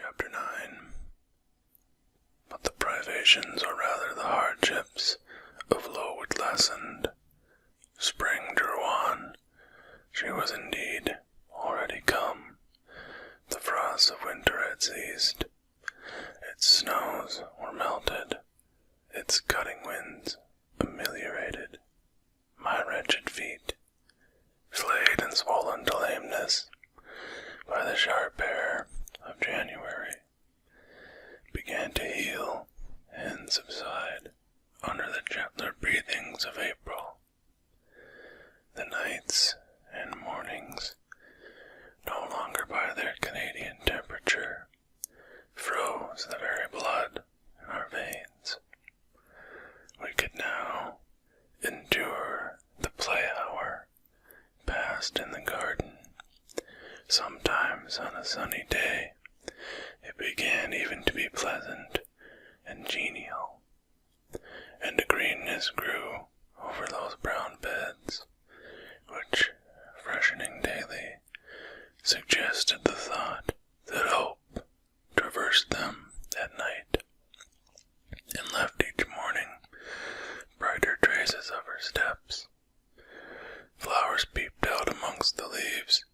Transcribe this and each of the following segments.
Chapter 9. But the privations, or rather the hardships, of Lowood lessened. Spring drew on. She was indeed already come. The frosts of winter had ceased. Its snows were melted, its cutting winds ameliorated. My wretched feet, flayed and swollen to lameness by the sharp air of January, began to heal and subside under the gentler breathings of April. The nights and mornings, no longer by their Canadian temperature, froze the very blood in our veins. We could now endure the play hour passed in the garden. Sometimes on a sunny day, it began even to be pleasant and genial, and a greenness grew over those brown beds, which, freshening daily, suggested the thought that hope traversed them at night, and left each morning brighter traces of her steps. Flowers peeped out amongst the leaves,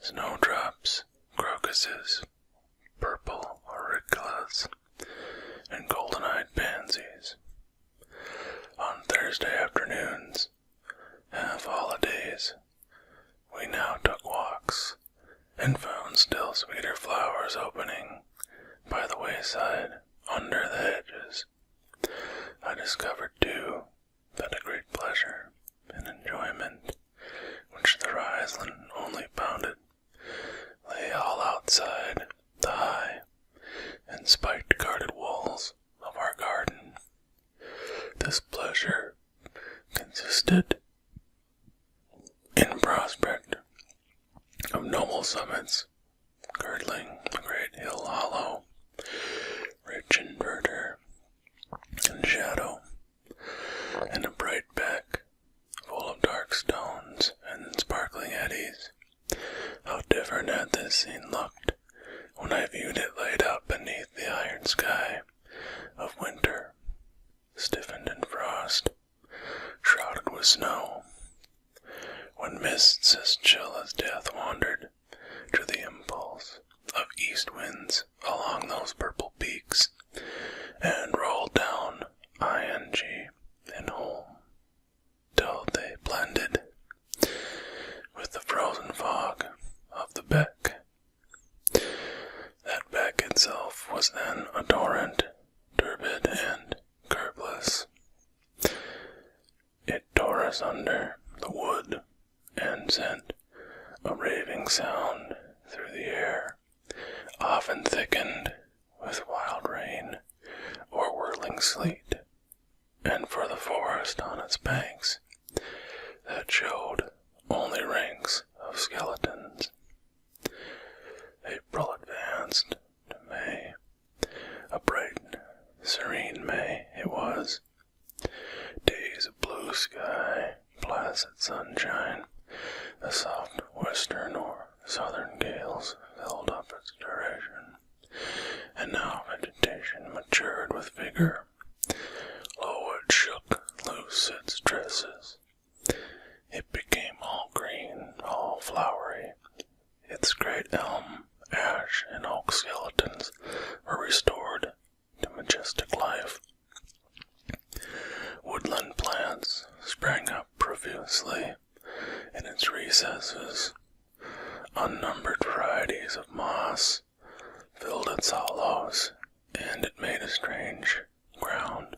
snowdrops, crocuses, purple auriculas, and golden-eyed pansies. On Thursday afternoons, half holidays, we now took walks, and found still sweeter flowers opening by the wayside under the hedges. I discovered, too, that a great pleasure and enjoyment, which the Riesling only bounded, lay all outside the high and spiked-guarded walls of our garden. This pleasure consisted in prospect of noble summits girdling a great hill hollow, rich in verdure and shadow, and a bright beck full of dark stones and sparkling eddies. How different had this scene looked when I viewed it laid out beneath the iron sky of winter, stiffened in frost, shrouded with snow, when mists as chill as death wandered to the impulse of east winds along those purple peaks, and rolled down ing and home, till they blended with the frozen fog of the beck. That beck itself was then a torrent, turbid and curbless. It tore asunder the wood and sent a raving sound through the air, often thickened with wild rain or whirling sleet, and for the forest on its banks that showed only ranks of skeletons. April advanced to May. A bright, serene May it was. Days of blue sky, placid sunshine, the soft western or southern gales filled up its duration, and now vegetation matured with vigor. Lowood shook loose its tresses. It became all green, all flowery. Its great elm, ash, and oak skeletons were restored to majestic life. Woodland plants sprang up profusely in its recesses. Unnumbered varieties of moss filled its hollows, and it made a strange ground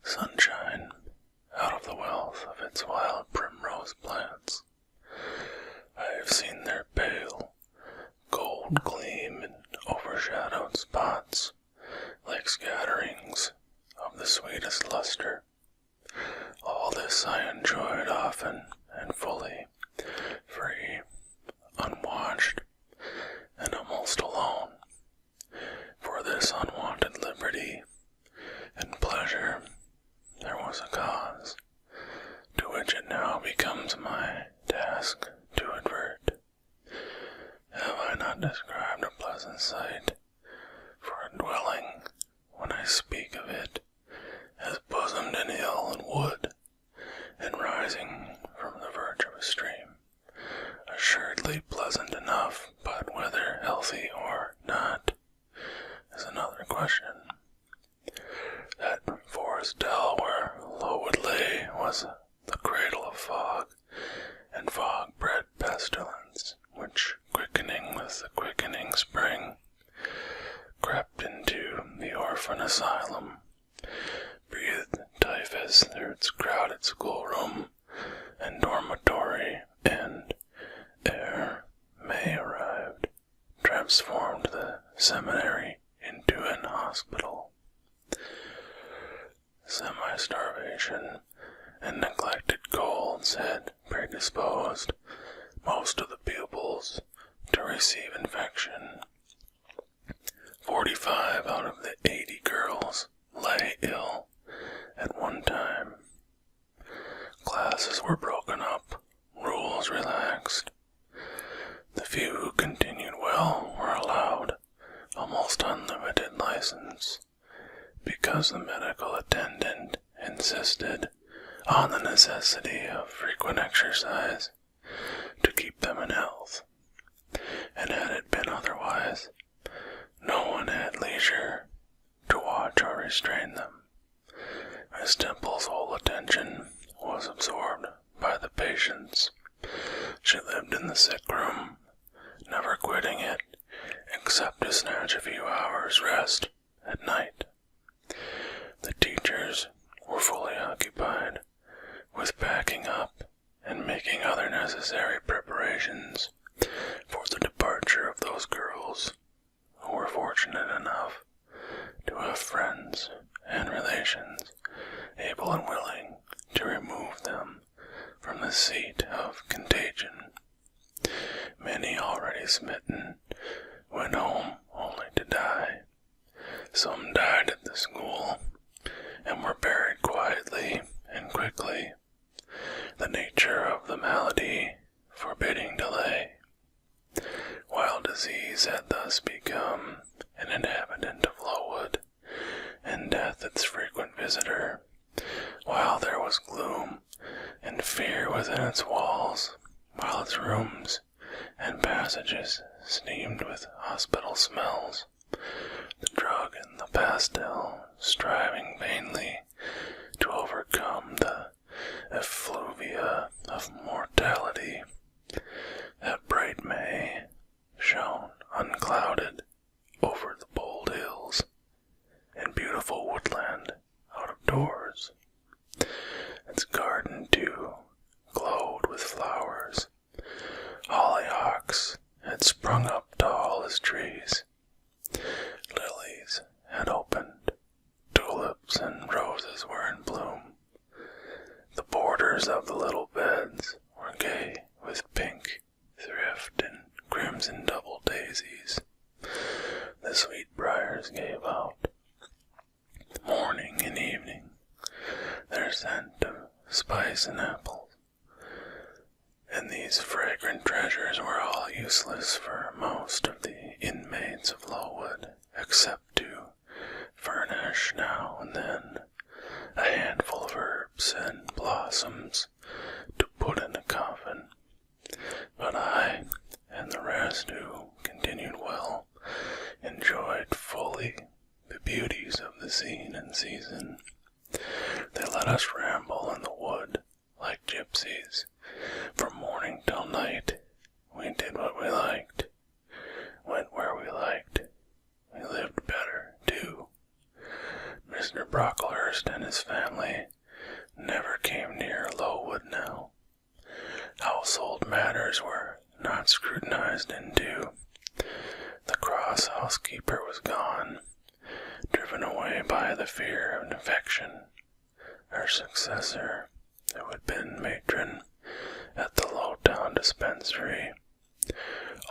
sunshine out of the wealth of its wild primrose plants. I have seen their pale gold gleam in overshadowed spots like scatterings of the sweetest luster. All this I enjoyed often and fully, free, unwatched, and almost alone. For this unwonted liberty and pleasure there was a cause, to which it now becomes my task to advert. Have I not described a pleasant sight a dwelling, when I speak of it, as bosomed in hill and wood, and rising from the verge of a stream, assuredly pleasant enough, but whether healthy or not is another question. That forest dell where Lowood lay was the cradle of fog, and fog bred pestilence, which, quickening with the quickening spring, crept into the orphan asylum, breathed typhus through its crowded schoolroom and dormitory, and, ere May arrived, transformed the seminary into an hospital. Semi-starvation and neglected colds had predisposed most of the pupils to receive infection. 45 out of the 80 girls lay ill at one time. Classes were broken up, rules relaxed. The few who continued well were allowed almost unlimited license, because the medical attendant insisted on the necessity of frequent exercise to keep them in health, and had it been otherwise, no one had leisure to watch or restrain them. Miss Temple's whole attention was absorbed by the patients. She lived in the sick room, never quitting it, except to snatch a few hours' rest at night. The teachers were fully occupied with packing up and making other necessary preparations for the departure of those girls who were fortunate enough to have friends and relations able and willing to remove them from the seat of contagion. Many already smitten went home only to die. Some died at the school and were buried quietly and quickly, the nature of the malady forbidding delay. While disease had thus become an inhabitant of Lowood, and death its frequent visitor, while there was gloom and fear within its walls, while its rooms and passages steamed with hospital smells, the drug and the pastel striving vainly to overcome the effluvia of mortality, that bright May shone unclouded over the bold hills and beautiful woodland out of doors. Its garden, too, glowed with flowers. Hollyhocks had sprung up tall as trees. Lilies had opened. Tulips and roses were in bloom. The borders of the little beds were gay with pink, thrift, and crimson double daisies. The sweet briars gave out, morning and evening, their scent of spice and apples. And these fragrant treasures were all useless for most of the inmates of Lowood, except to furnish now and then a handful of herbs and blossoms to put in a coffin. But I, and the rest who continued well, enjoyed fully the beauties of the scene and season. They let us ramble in the wood like gypsies. From morning till night, we did what we liked, went where we liked. We lived better, too. Mr. Brocklehurst and his family never came near Lowood now. Household matters were not scrutinized into. The cross housekeeper was gone, driven away by the fear of infection. Her successor, who had been matron at the Lowtown dispensary,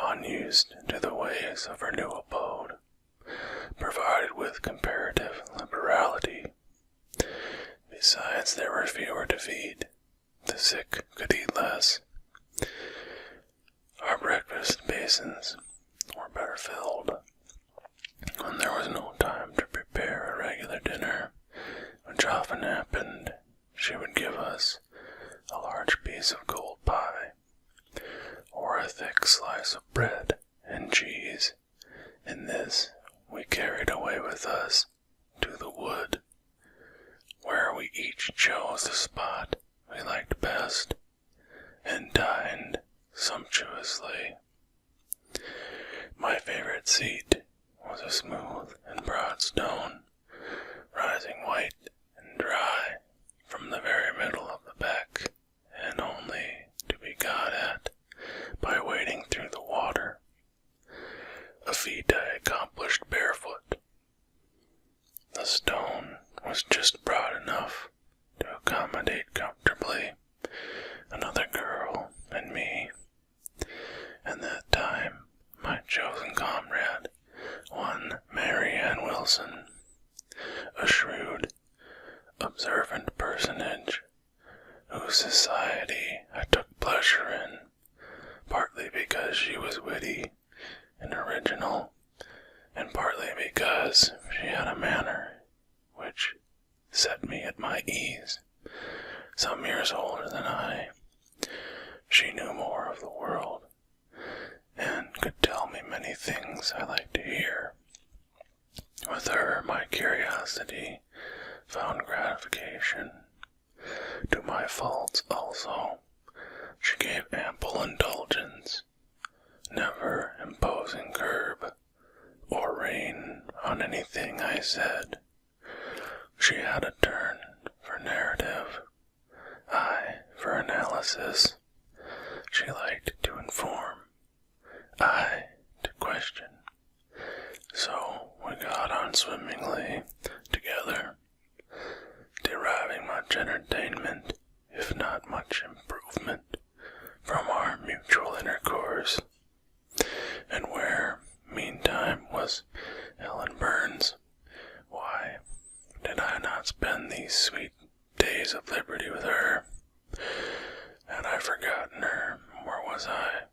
unused to the ways of her new abode, provided with comparative liberality. Besides, there were fewer to feed. The sick could eat less. Our breakfast basins were better filled. when there was no time to prepare a regular dinner, which often happened, she would give us a large piece of cold pie, or a thick slice of bread and cheese, and this we carried away with us to the wood, where we each chose the spot we liked best, and dined sumptuously. My favorite seat was a smooth and broad stone, rising white and dry from the very middle of the beck, and only to be got at by wading through the water, a feat I accomplished barefoot. The stone was just broad enough to accommodate comfortably another girl and me, and that time my chosen comrade, one Mary Ann Wilson, a shrewd, observant personage whose society I took pleasure in, partly because she was witty and original, and partly because she had a manner which set me at my ease. Some years older than I, she knew more of the world, and could tell me many things I liked to hear. With her, my curiosity found gratification. To my faults also, she gave ample indulgence, never imposing curb or rein on anything I said. She had a turn for narrative, I for analysis. She liked to inform, I to question. So we got on swimmingly together, deriving much entertainment, if not much improvement, from our mutual intercourse. And where, meantime, was Helen Burns? Why did I not spend these sweet days of liberty with her? Had I forgotten her, or was I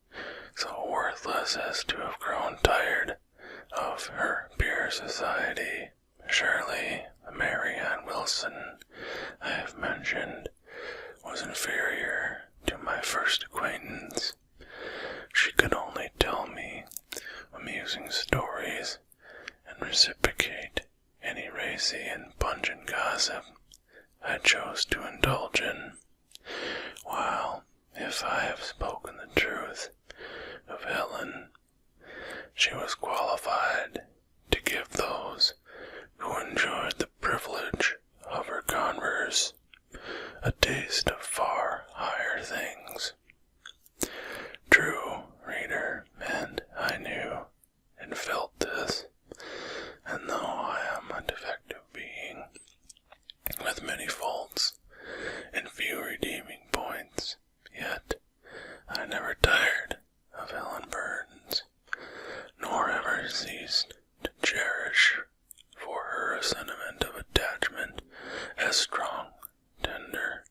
so worthless as to have grown tired of her pure society? Surely the Mary Ann Wilson I have mentioned was inferior to my first acquaintance. She could only tell me amusing stories and reciprocate any racy and pungent gossip I chose to indulge in, while, if I have spoken the truth of Helen, she was qualified to give those who enjoyed the privilege of her converse a taste of far higher things. True, reader, and I knew and felt this, and though I am a defective being, with many faults and few redeeming points, yet I never tired of Helen Burns, nor ever ceased to cherish for her a sentiment of attachment as strong, tender,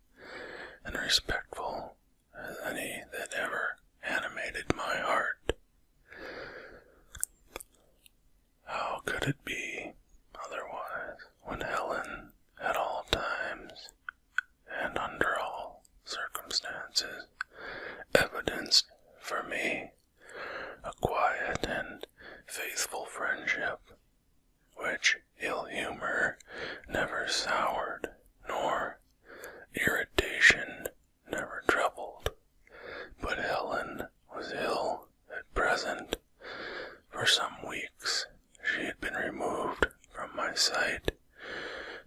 and respectful as any that ever animated my heart. How could it be otherwise when Helen, at all times and under all circumstances, evidenced for me a quiet and faithful friendship, which ill humor never soured, nor irritation never troubled? But Helen was ill at present. For some weeks she had been removed from my sight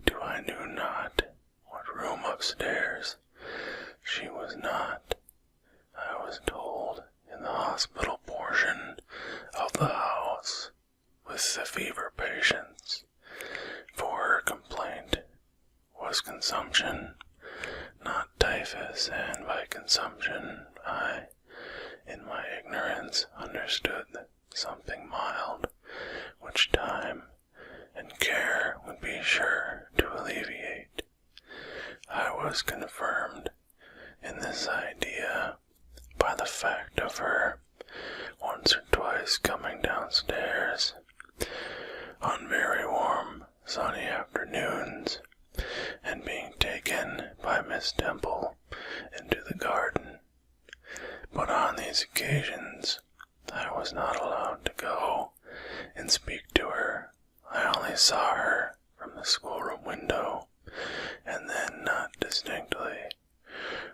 to I knew not what room upstairs. She was not, I was told, in the hospital portion of the house with the fever patients, for her complaint was consumption, not typhus, and by consumption I, in my ignorance, understood something mild, which time and care would be sure to alleviate. I was confirmed in this idea by the fact of her once or twice coming downstairs, on very warm, sunny afternoons, and being taken by Miss Temple into the garden. But on these occasions, I was not allowed to go and speak to her. I only saw her from the schoolroom window, and then not distinctly,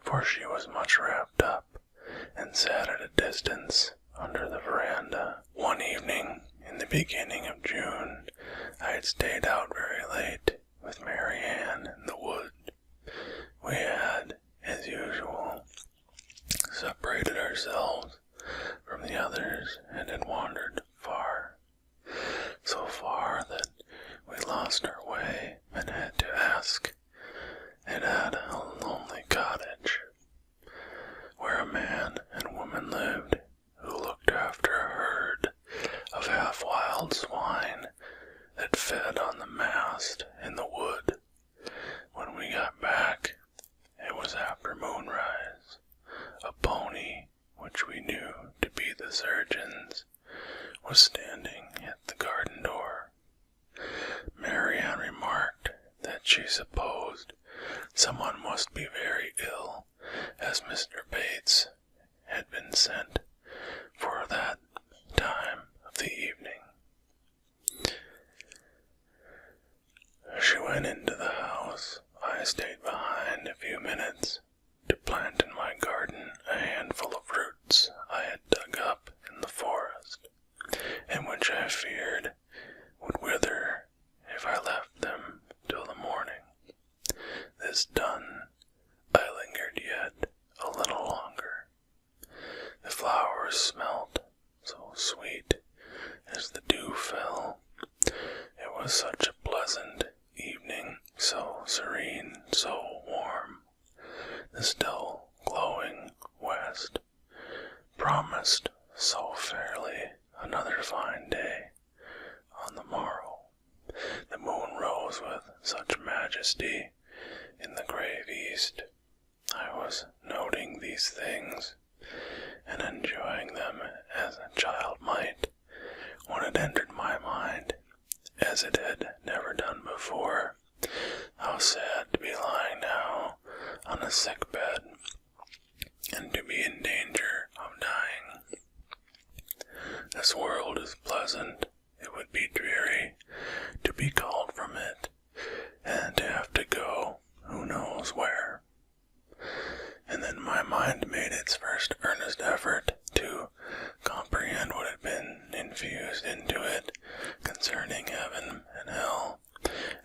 for she was much wrapped up and sat at a distance under the veranda. One evening in the beginning of June, I had stayed out very late with Mary Ann in the wood. We had, as usual, separated ourselves from the others and had wandered far, so far that we lost our way and had to ask it at a lonely cottage, where a man and woman lived who looked after a herd of half-wild swine that fed on the mast in the wood. When we got back, it was after moonrise. A pony, which we knew to be the surgeon's, was standing at the garden door. Mary Ann remarked that she supposed someone must be very ill, as Mr. Bates had been sent for that time of the evening. She went into the house. I stayed behind a few minutes to plant in my garden a handful of roots I had dug up in the forest, and which I feared would wither if I left them till the morning. This done, I lingered yet a little longer. The flowers smelt so sweet as the dew fell. It was such a pleasant evening, so serene, so warm. The still glowing west promised so fairly another fine day on the morrow. The moon rose with such majesty in the grave east. I was noting these things and enjoying them as a child might, when it entered my mind, as it had never done before, how sad to be lying now on a sick bed, and to be in danger of dying. This world is pleasant. It would be dreary to be called from it, and to have to go who knows where. And then my mind made its first earnest effort to comprehend what had been infused into it concerning heaven and hell,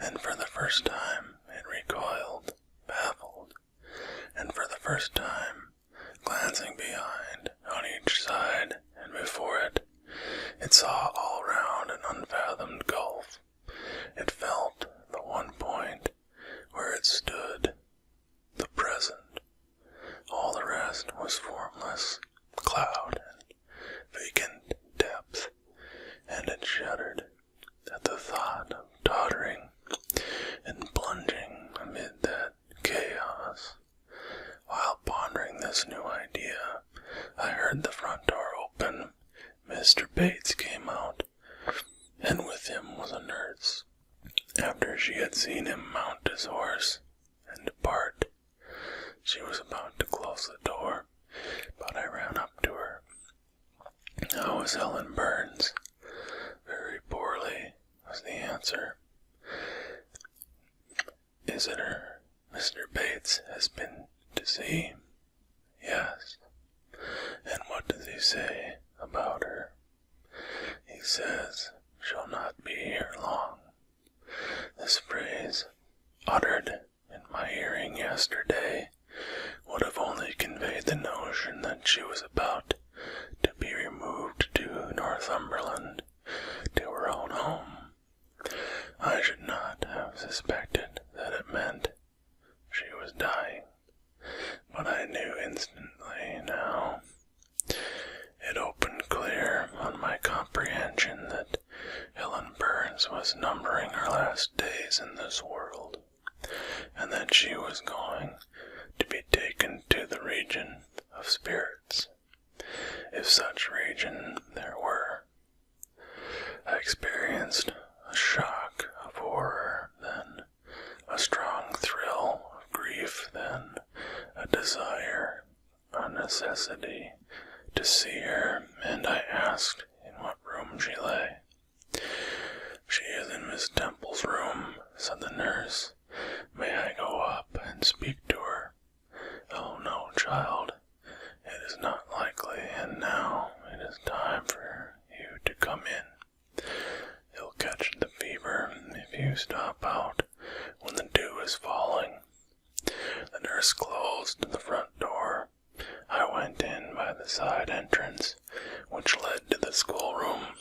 and for the first time it recoiled, baffled, and for the first time, glancing behind, on each side, and before it, it saw all round an unfathomed gulf. It felt the one point where it stood, the present. All the rest was formless, cloud, and vacant depth, and it shuddered at the thought of tottering and plunging amid that chaos. While pondering this new idea, I heard the front door open. Mr. Bates came out, and with him was a nurse. After she had seen him mount his horse and depart, she was about to close the door, but I ran up to her. "How is Helen Burns?" "Very poorly," was the answer. "Is it her Mr. Bates has been to see?" "Yes." "And what does he say about her?" "He says she'll not be here long." This phrase, uttered in my hearing yesterday, would have only conveyed the notion that she was about to be removed to Northumberland, to her own home. I should not have suspected that it meant she was dying, but I knew instantly now. It opened clear on my comprehension that Helen Burns was numbering her last days in this world, and that she was going to be taken to the region of spirits, if such region there were. I experienced a whom she lay. "She is in Miss Temple's room," said the nurse. "May I go up and speak to her?" "Oh, no, child, it is not likely, and now it is time for you to come in. You'll catch the fever if you stop out when the dew is falling." The nurse closed the front door. I went in by the side entrance, which led to the schoolroom.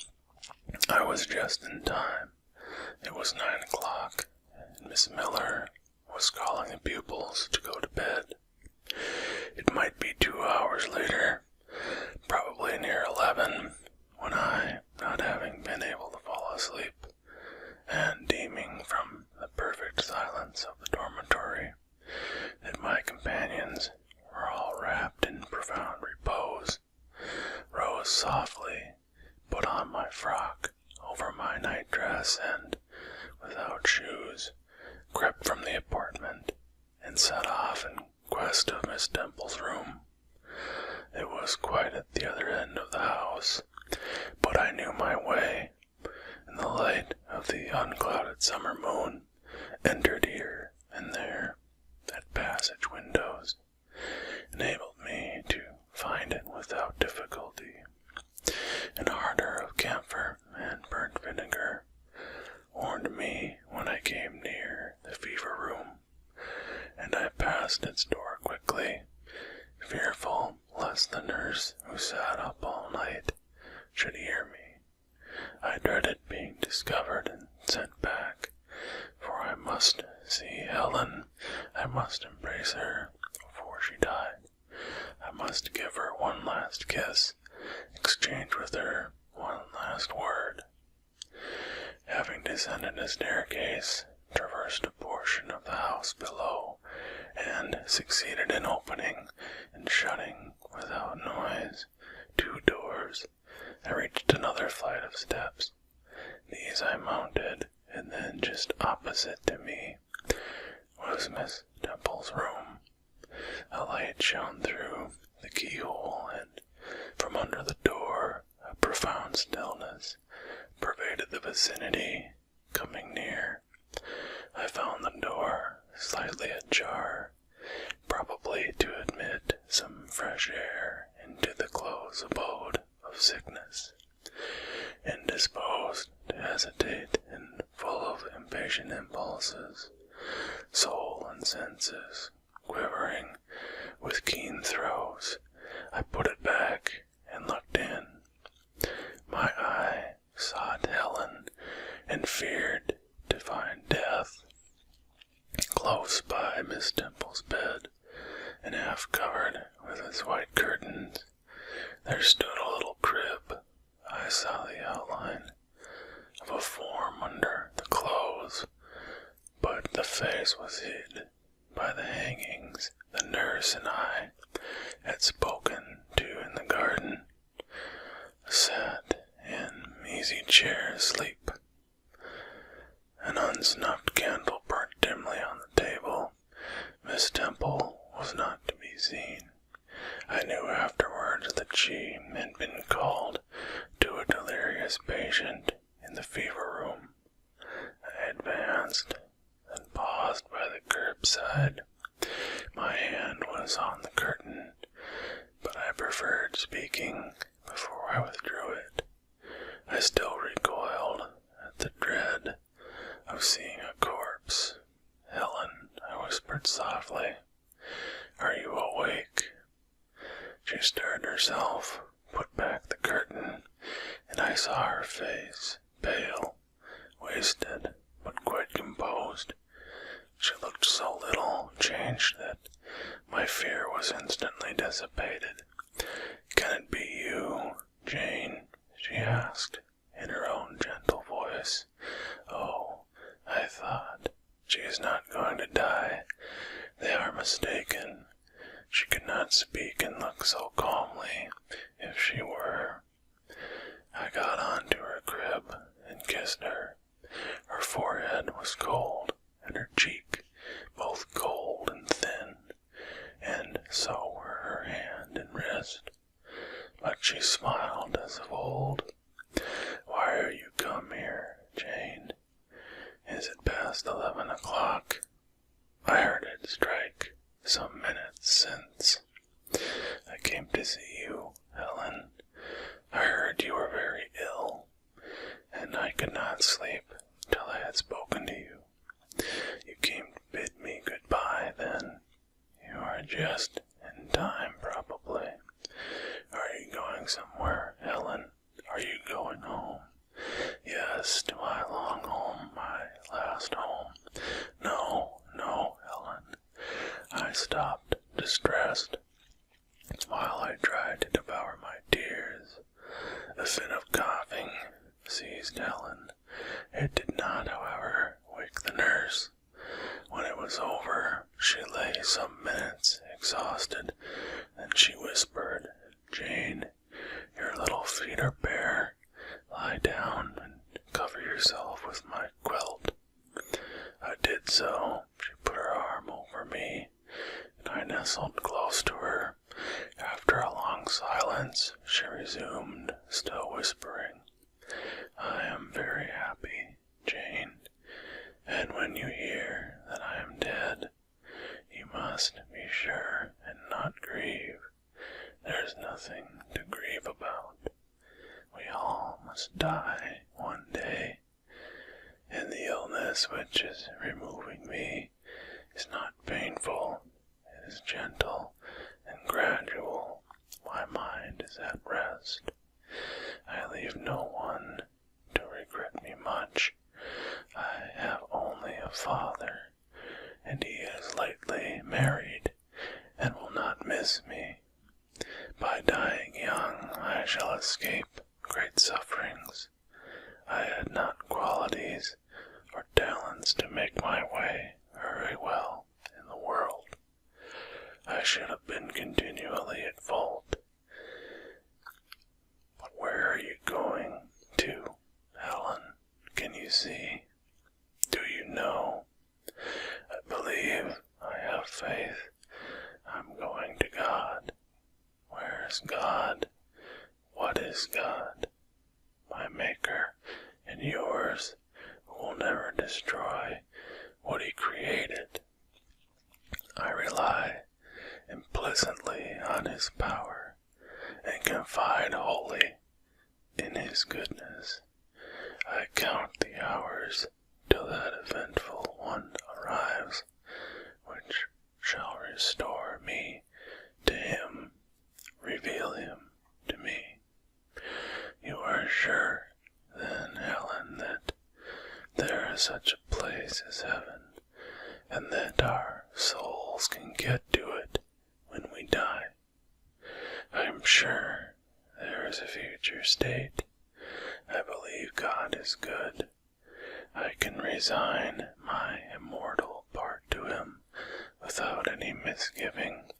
I was just in time. It was 9 o'clock, and Miss Miller was calling the pupils to go to bed. It might be 2 hours later, probably near 11, when I, not having been able to fall asleep, and deeming from the perfect silence of the dormitory that my companions were all wrapped in profound repose, rose softly, put on my frock over my nightdress, and, without shoes, crept from the apartment, and set off in quest of Miss Temple's room. It was quite at the other end of the house, but I knew my way, and the light of the unclouded summer moon entered here and there at passage windows, enabled me to find it without difficulty. An ardor of camphor and burnt vinegar warned me when I came near the fever room, and I passed its door quickly, fearful lest the nurse who sat up all night should hear me. I dreaded being discovered and sent back, for I must see Helen. I must embrace her before she died. I must give her one last kiss, exchange with her one last word. Having descended a staircase, traversed a portion of the house below, and succeeded in opening and shutting without noise 2 doors, I reached another flight of steps. These I mounted, and then just opposite to me was Miss Temple's room. A light shone through the keyhole, and from under the door a profound stillness pervaded the vicinity. Coming near, I found the door slightly ajar, probably to admit some fresh air into the close abode of sickness. Indisposed to hesitate and full of impatient impulses, soul and senses quivering with keen throes, I put it back and looked in. My eye sought Helen and feared to find death. Close by Miss Temple's bed, and half covered with its white curtains, there stood a little crib. I saw the outline of a form under the clothes, but the face was hid by the hangings the nurse and I had spoken to in the garden, sat in easy chair asleep. An unsnuffed candle burnt dimly on the table. Miss Temple was not to be seen. I knew afterwards that she had been called to a delirious patient in the fever room. I advanced and paused by the curbside. My hand was on the curtain, but I preferred speaking before I withdrew it. I still recoiled at the dread of seeing a corpse. "Helen," I whispered softly, "are you awake?" She stirred herself, put back the curtain, and I saw her face, pale, wasted, but quite composed. She looked so little changed that my fear was instantly dissipated. "Can it be you, Jane?" she asked, in her own gentle voice. "Oh, I thought, she is not going to die. They are mistaken. She could not speak and look so calmly if she were." I got onto her crib and kissed her. Her forehead was cold, and her cheek both cold and thin, and so were her hand and wrist. But she smiled as of old. could not sleep till I had spoken to you. You came to bid me goodbye then. You are just in time, probably. Are you going somewhere, Helen? Are you going home? Yes, to my long home, my last home. No, no, Helen. I stopped, distressed, while I tried to devour my tears. A fit of coughing seized Helen. It did not, however, wake the nurse. When it was over, she lay some minutes exhausted. Then she whispered, "Jane, your little feet are bare. Lie down and cover yourself with my quilt." I did so. She put her arm over me, and I nestled close to her. After a long silence, she resumed, still whispering, "I am very happy, Jane, and when you hear that I am dead, you must be sure and not grieve. There's nothing to grieve about. We all must die one day, and the illness which is removing me is not painful. It is gentle and gradual. My mind is at rest. I leave no one to regret me much. I have only a father, and he is lately married, and will not miss me. By dying young, I shall escape great sufferings. I had not qualities or talents to make my way very well in the world. I should have been continually at fault. But where are you going to, Helen? Can you see? Do you know? I believe. I have faith. I'm going to God. Where's God? What is God? My Maker and yours, who will never destroy what he created. I rely implicitly on his power and confide wholly in his goodness. I count the hours till that eventful one arrives, which shall restore me to him, reveal him to me. You are sure, then, Helen, that there is such a place as heaven, and that our souls can get to it when we die? I am sure there is a future state. I believe God is good. I can resign my immortal part to him without any misgiving.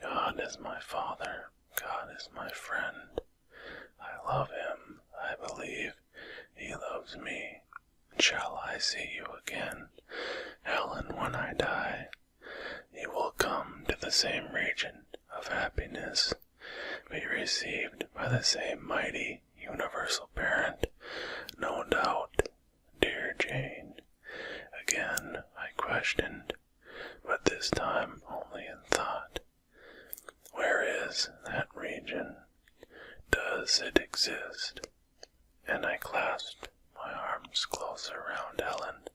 God is my Father. God is my friend. I love him. I believe he loves me. Shall I see you again, Helen, when I die? You will come to the same region of happiness, be received by the same mighty universal parent, no doubt, dear Jane. Again I questioned, but this time only in thought. Where is that region? Does it exist? And I clasped my arms closer round Helen.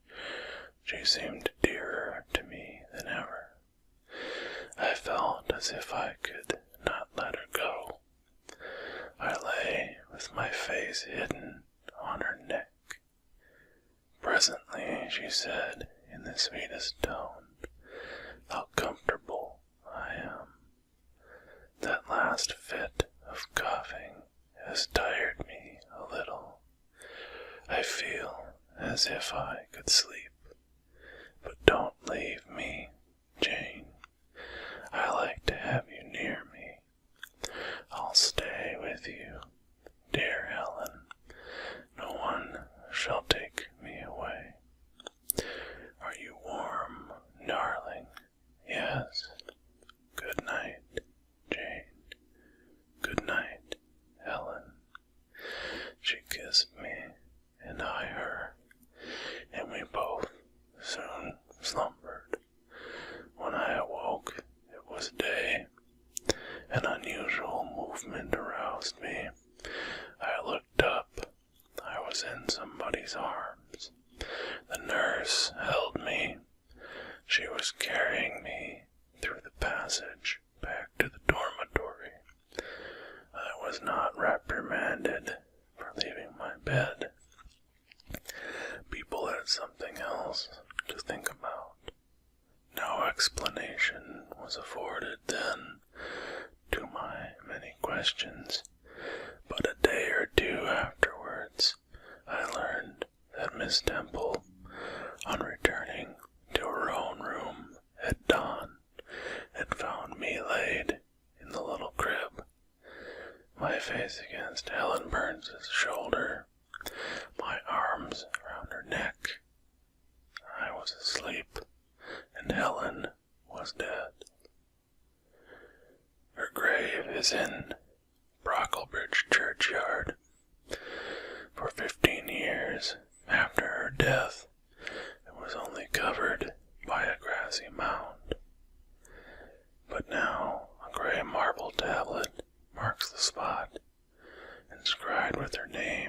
She seemed dearer to me than ever. I felt as if I could not let her go. I lay with my face hidden on her neck. Presently she said in the sweetest tone, "How comfortable I am. That last fit of coughing has tired me a little. I feel as if I could sleep. But don't leave me, Jane. I like to have you near me. I'll stay with you, dear Helen. No one shall take me away. Are you warm, darling? Yes. Good night, Jane. Good night, Helen." She kissed me, and I her, and we both soon slumbered. nurse held me. She was carrying me through the passage back to the dormitory. I was not reprimanded for leaving my bed. People had something else to think about. No explanation was afforded then to my many questions, but a day or two afterwards I learned that Miss Temple, on returning to her own room at dawn, had found me laid in the little crib, my face against Helen Burns's shoulder, my arms around her neck. I was asleep, and Helen was dead. Her grave is in Brocklebridge churchyard. For 15 years after her death, it was only covered by a grassy mound. But now a gray marble tablet marks the spot, inscribed with her name